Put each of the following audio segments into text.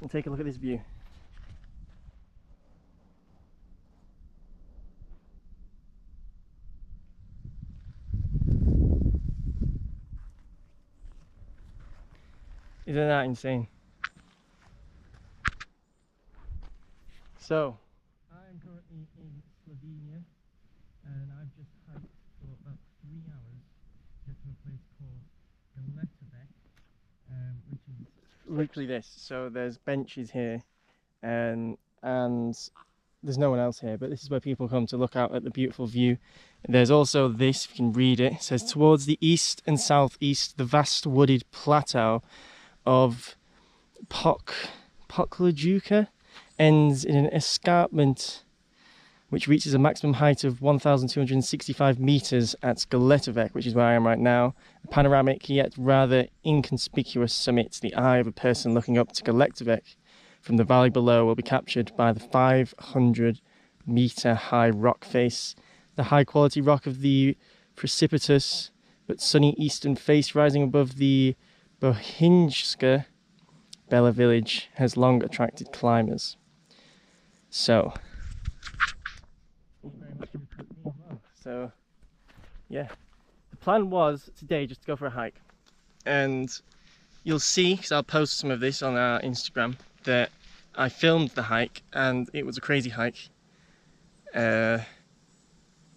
and take a look at this view. Isn't that insane? So, I'm currently in Slovenia, and I've just hiked for about 3 hours to get to a place called Bled, which is literally this. So there's benches here, and there's no one else here, but this is where people come to look out at the beautiful view. There's also this, if you can read it, it says, towards the east and southeast, the vast wooded plateau of Poklajuka ends in an escarpment which reaches a maximum height of 1,265 meters at Skeletovec, which is where I am right now. A panoramic yet rather inconspicuous summit, the eye of a person looking up to Skeletovec from the valley below, will be captured by the 500-meter high rock face. The high quality rock of the precipitous but sunny eastern face rising above the Bohinjska Bela village has long attracted climbers. So, yeah, the plan was today just to go for a hike, and you'll see, because I'll post some of this on our Instagram, that I filmed the hike and it was a crazy hike. I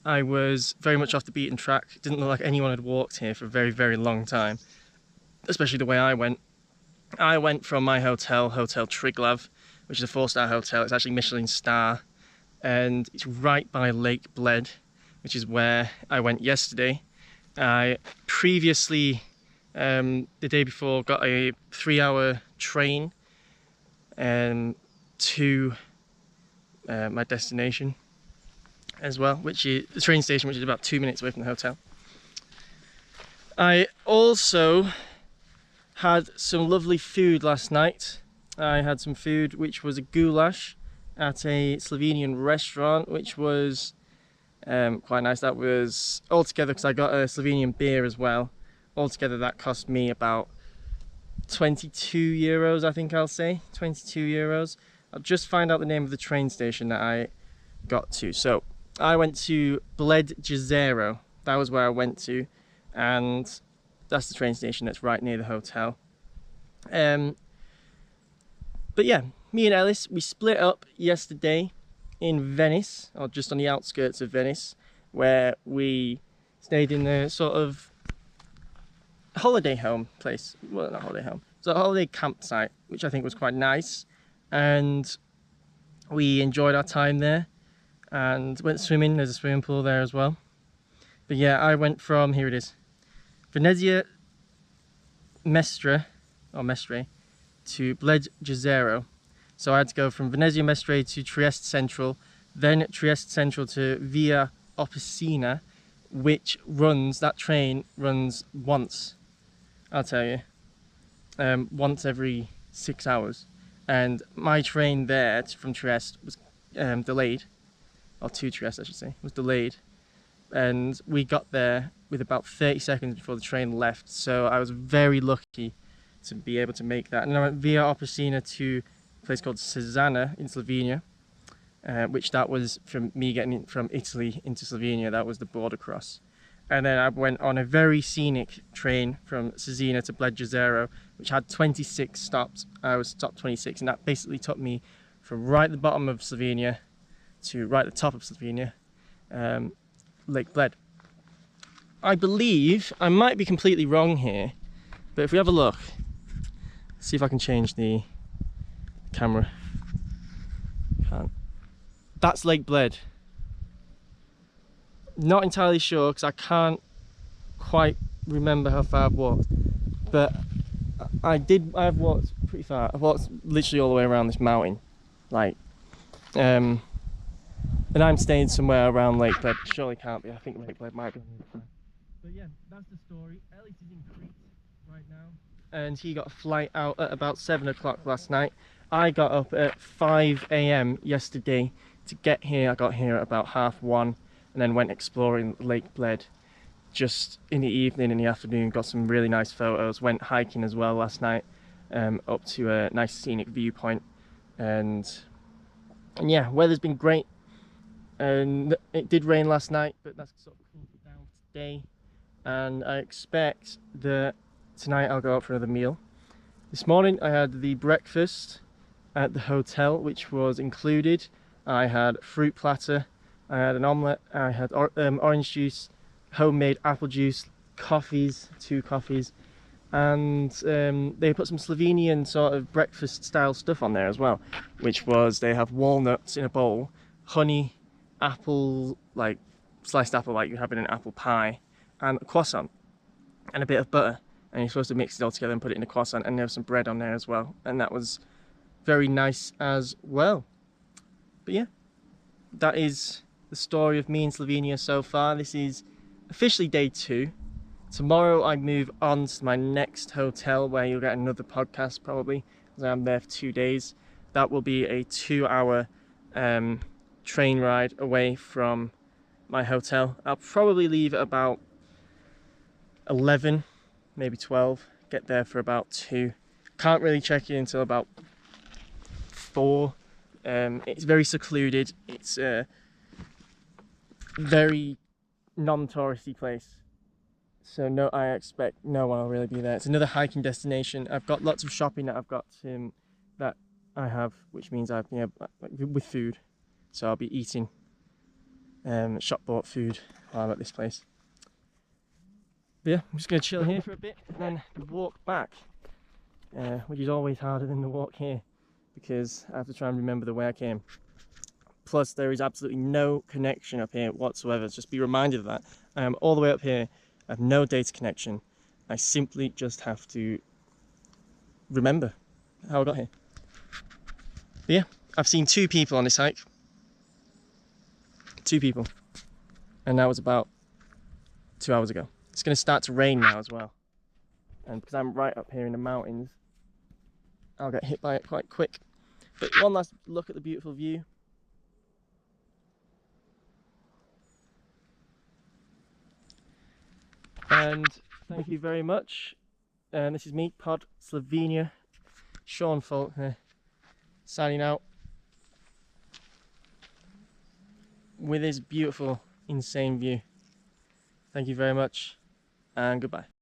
was very much off the beaten track. It didn't look like anyone had walked here for a very, very long time, especially the way I went. I went from my hotel, Hotel Triglav, which is a 4-star hotel. It's actually Michelin star, and it's right by Lake Bled, which is where I went yesterday. I previously, the day before, got a 3-hour train to my destination as well, which is the train station, which is about 2 minutes away from the hotel. I also had some lovely food last night. I had some food which was a goulash at a Slovenian restaurant, which was quite nice. That was altogether, because I got a Slovenian beer as well, altogether that cost me about 22 euros, I think I'll say, 22 euros. I'll just find out the name of the train station that I got to. So I went to Bled Jezero, that was where I went to, and that's the train station that's right near the hotel. But yeah, me and Ellis, we split up yesterday in Venice, or just on the outskirts of Venice, where we stayed in a sort of holiday home place. Well, not holiday home, it's a holiday campsite, which I think was quite nice, and we enjoyed our time there and went swimming. There's a swimming pool there as well. But yeah, I went from, here it is, Venezia Mestre to Bled Jezero. So I had to go from Venezia Mestre to Trieste Central, then Trieste Central to Via Opicina, which runs, that train runs once, I'll tell you, once every 6 hours. And my train there from Trieste was delayed, or to Trieste I should say, was delayed. And we got there with about 30 seconds before the train left, so I was very lucky to be able to make that. And then I went via Opicina to a place called Cesana in Slovenia, which that was from me getting from Italy into Slovenia. That was the border cross. And then I went on a very scenic train from Cesena to Bled Jezero, which had 26 stops. I was stop 26, and that basically took me from right at the bottom of Slovenia to right at the top of Slovenia, Lake Bled. I believe, I might be completely wrong here, but if we have a look, see if I can change the camera. Can't. That's Lake Bled. Not entirely sure, because I can't quite remember how far I've walked, but I've walked pretty far. I've walked literally all the way around this mountain, like, and I'm staying somewhere around Lake Bled. Surely can't be. I think Lake Bled might be. But yeah, that's the story. Ellis is in Crete right now, and he got a flight out at about 7 o'clock last night. I got up at 5 AM yesterday to get here. I got here at about 1:30, and then went exploring Lake Bled just in the evening, in the afternoon. Got some really nice photos. Went hiking as well last night, up to a nice scenic viewpoint. And yeah, weather's been great. And it did rain last night, but that's sort of cooled it down today. And I expect that tonight I'll go out for another meal. This morning I had the breakfast at the hotel, which was included. I had fruit platter, I had an omelette, I had orange juice, homemade apple juice, coffees, 2 coffees, and they put some Slovenian sort of breakfast style stuff on there as well, which was they have walnuts in a bowl, honey, apple, like sliced apple like you have in an apple pie, and a croissant, and a bit of butter. And you're supposed to mix it all together and put it in a croissant, and there's some bread on there as well, and that was very nice as well. But yeah, that is the story of me in Slovenia so far. This is officially day 2. Tomorrow I move on to my next hotel where you'll get another podcast probably, because I'm there for 2 days. That will be a 2-hour train ride away from my hotel. I'll probably leave at about 11, maybe 12, get there for about 2. Can't really check in until about 4. It's very secluded. It's a very non-touristy place, so no, I expect no one will really be there. It's another hiking destination. I've got lots of shopping that I have, which means I've with food, so I'll be eating shop bought food while I'm at this place. But yeah, I'm just going to chill here for a bit and then walk back, which is always harder than the walk here because I have to try and remember the way I came. Plus there is absolutely no connection up here whatsoever. Just be reminded of that. I am all the way up here, I have no data connection. I simply just have to remember how I got here. But yeah, I've seen 2 people on this hike. 2 people. And that was about 2 hours ago. It's going to start to rain now as well. And because I'm right up here in the mountains, I'll get hit by it quite quick. But one last look at the beautiful view. And thank you very much. And this is me, Pod Slovenia, Shaun Faulkner, signing out with this beautiful, insane view. Thank you very much, and goodbye.